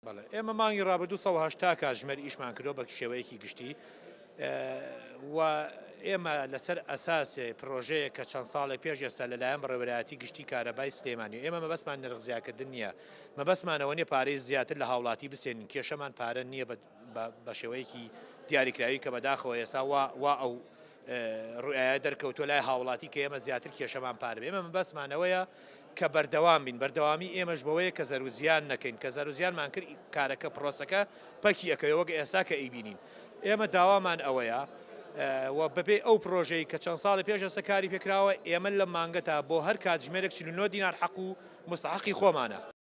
بەڵێ ئێمە مانگی ڕابردوو 180 کاتژمێر ئیشمان کردو بە شێوەیەکی گشتی و ئێمە لەسەر ئەساسێ پرۆژەیە کە چەند ساڵی پێش ئێستا لەلایەن بەڕێوەبەرایەتی گشتی کارەبای سلێمانی ئێمە مەبەستمان نرخزیاکردن نییە مەبەستمانەوە نیە پارەی زیاتر لە هاوڵاتی بسێنین کێشەمان پارە نییە بە شێوەیەکی دیاریکراوی کە بەداخەوە ئێستا وا ئەو ڕوئایە دەرکەوتۆ لای هاوڵاتی کە ئێمە زیاتر کێشەمان پارە ئێمە مەبەستمانەوەیە کە بەردەوام بین بەردەوامی ئێمەش بەوەیە کە زەروزیان نەکەین کە زەروزیانمان کرد کارەکە پرۆسەکە پەکی ئەەکەی وەک ئێستا کە ئەیبینین ئێمە داوامان ئەوەیە و بەبێ ئەو پرۆژەی کە چەند ساڵی پێش ئێستا کاری پێکراوە ئێمە لە مانگەتا بۆ هەر کاتژمێرێک 49 دینار حەق و مستحقی خۆمانە